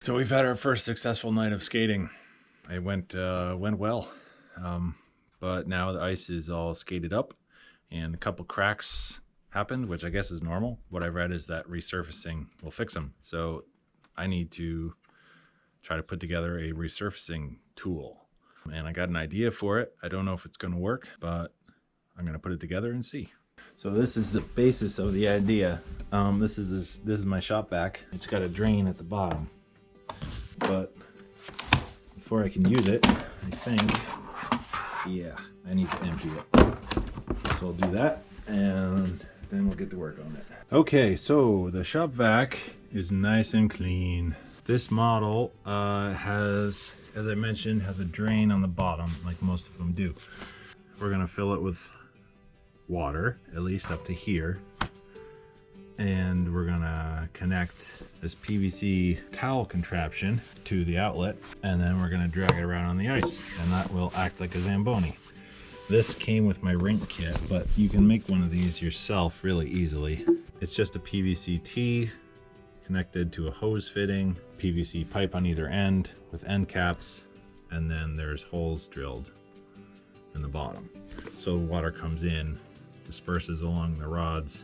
So we've had our first successful night of skating. It went well, but now the ice is all skated up, and a couple cracks happened, which I guess is normal. What I've read is that resurfacing will fix them. So I need to try to put together a resurfacing tool, and I got an idea for it. I don't know if it's going to work, but I'm going to put it together and see. So this is the basis of the idea. This is my ShopVac. It's got a drain at the bottom. But before I can use it, I think, yeah, I need to empty it. So I'll do that, and then we'll get to work on it. Okay, so the ShopVac is nice and clean. This model has, as I mentioned, has a drain on the bottom, like most of them do. We're gonna fill it with water, at least up to here. And we're gonna connect this PVC towel contraption to the outlet, and then we're gonna drag it around on the ice, and that will act like a Zamboni. This came with my Rink kit, but you can make one of these yourself really easily. It's just a PVC tee connected to a hose fitting, PVC pipe on either end with end caps, and then there's holes drilled in the bottom. So water comes in, disperses along the rods,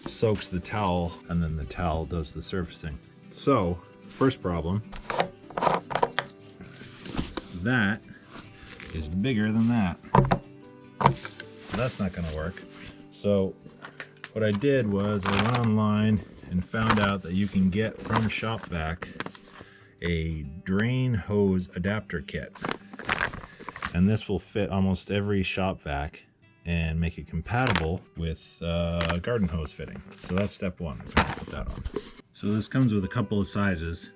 soaks the towel, and then the towel does the surfacing. So first problem, that is bigger than that, so that's not going to work. So what I did was I went online and found out that you can get from ShopVac a drain hose adapter kit, and this will fit almost every ShopVac and make it compatible with garden hose fitting. So that's step one. So I'll put that on. So this comes with a couple of sizes,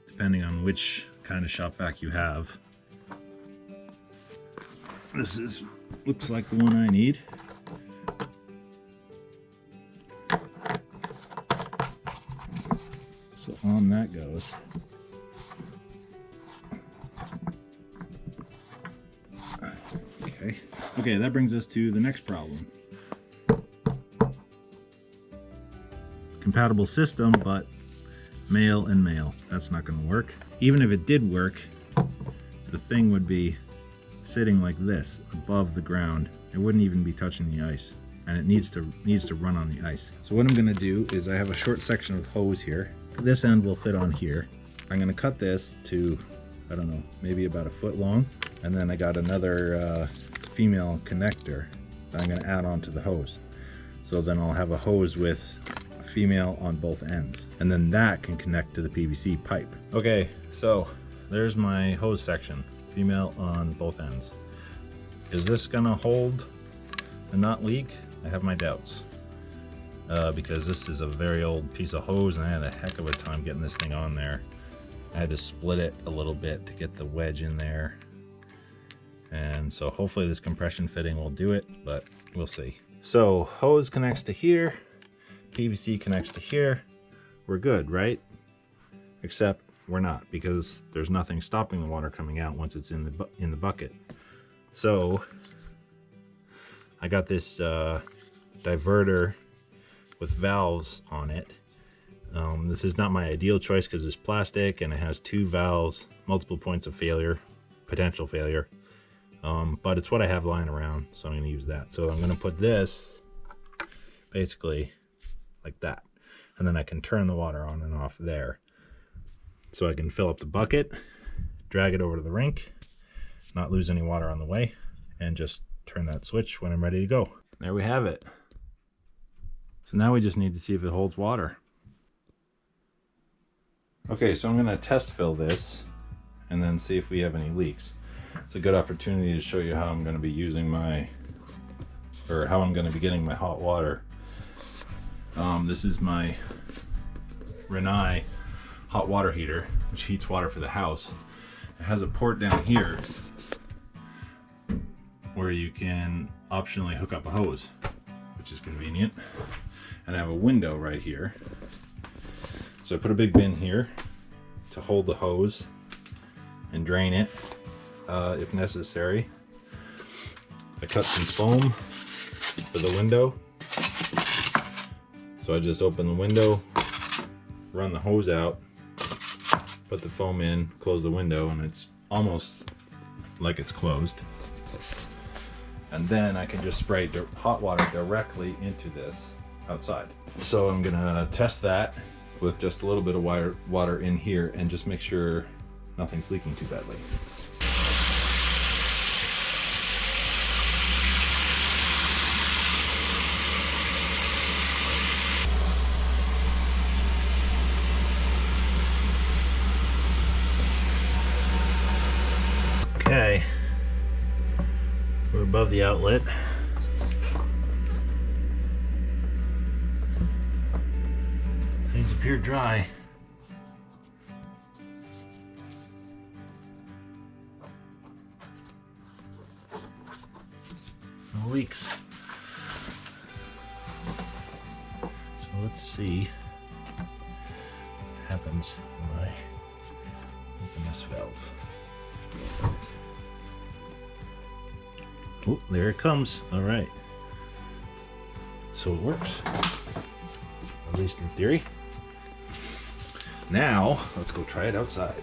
depending on which kind of ShopVac you have. This looks like the one I need. So on that goes. Okay, that brings us to the next problem. Compatible system, but male and male. That's not going to work. Even if it did work, the thing would be sitting like this above the ground. It wouldn't even be touching the ice, and it needs to run on the ice. So what I'm going to do is I have a short section of hose here. This end will fit on here. I'm going to cut this to, I don't know, maybe about a foot long, and then I got another female connector that I'm going to add on to the hose. So then I'll have a hose with a female on both ends, and then that can connect to the PVC pipe. Okay, so there's my hose section, female on both ends. Is this gonna hold and not leak? I have my doubts, because this is a very old piece of hose, and I had a heck of a time getting this thing on there. I had to split it a little bit to get the wedge in there. And so hopefully this compression fitting will do it, but we'll see. So hose connects to here, PVC connects to here. We're good, right? Except we're not, because there's nothing stopping the water coming out once it's in the bucket. So I got this diverter with valves on it. This is not my ideal choice because it's plastic and it has two valves, multiple points of failure, potential failure. But it's what I have lying around, so I'm going to use that. So I'm going to put this basically like that, and then I can turn the water on and off there. So I can fill up the bucket, drag it over to the rink, not lose any water on the way, and just turn that switch when I'm ready to go. There we have it. So now we just need to see if it holds water. Okay, so I'm going to test fill this and then see if we have any leaks. It's a good opportunity to show you how I'm going to be using how I'm going to be getting my hot water. This is my Rinnai hot water heater, which heats water for the house. It has a port down here where you can optionally hook up a hose, which is convenient. And I have a window right here. So I put a big bin here to hold the hose and drain it if necessary. I cut some foam for the window. So I just open the window, run the hose out, put the foam in, close the window, and it's almost like it's closed. And then I can just spray hot water directly into this outside. So I'm gonna test that with just a little bit of water in here and just make sure nothing's leaking too badly. Okay, we're above the outlet. Things appear dry. No leaks. So let's see what happens when I open this valve. Oh, there it comes. All right. So it works, at least in theory. Now, let's go try it outside.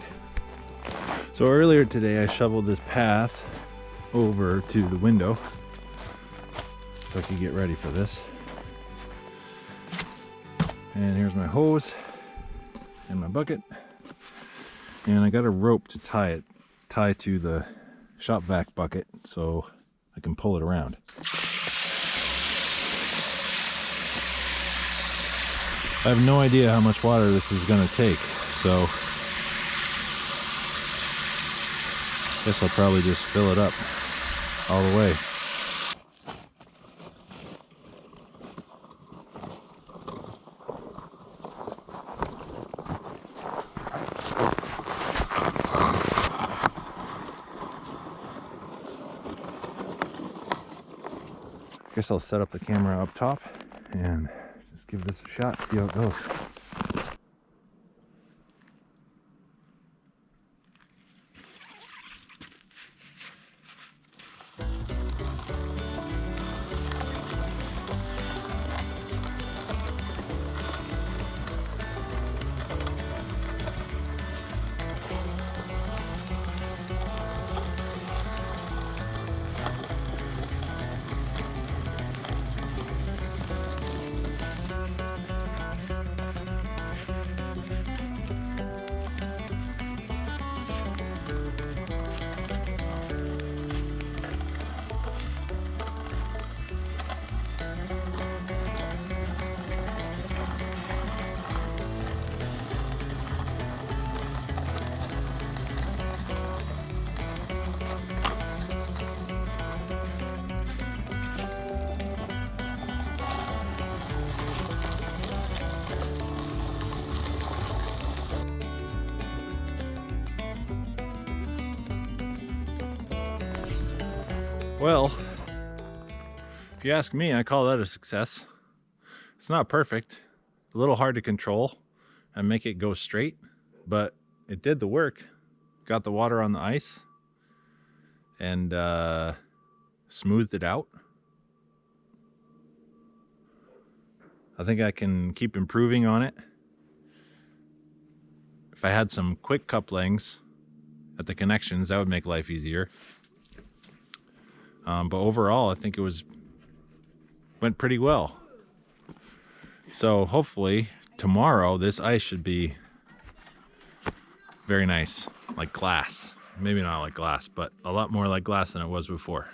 So earlier today, I shoveled this path over to the window so I could get ready for this. And here's my hose and my bucket. And I got a rope to tie to the ShopVac bucket so I can pull it around. I have no idea how much water this is going to take, so I guess I'll probably just fill it up all the way. I guess I'll set up the camera up top and just give this a shot, see how it goes. Well, if you ask me, I call that a success. It's not perfect, a little hard to control and make it go straight, but it did the work. Got the water on the ice and smoothed it out. I think I can keep improving on it. If I had some quick couplings at the connections, that would make life easier. But overall, I think it went pretty well. So hopefully tomorrow this ice should be very nice, like glass. Maybe not like glass, but a lot more like glass than it was before.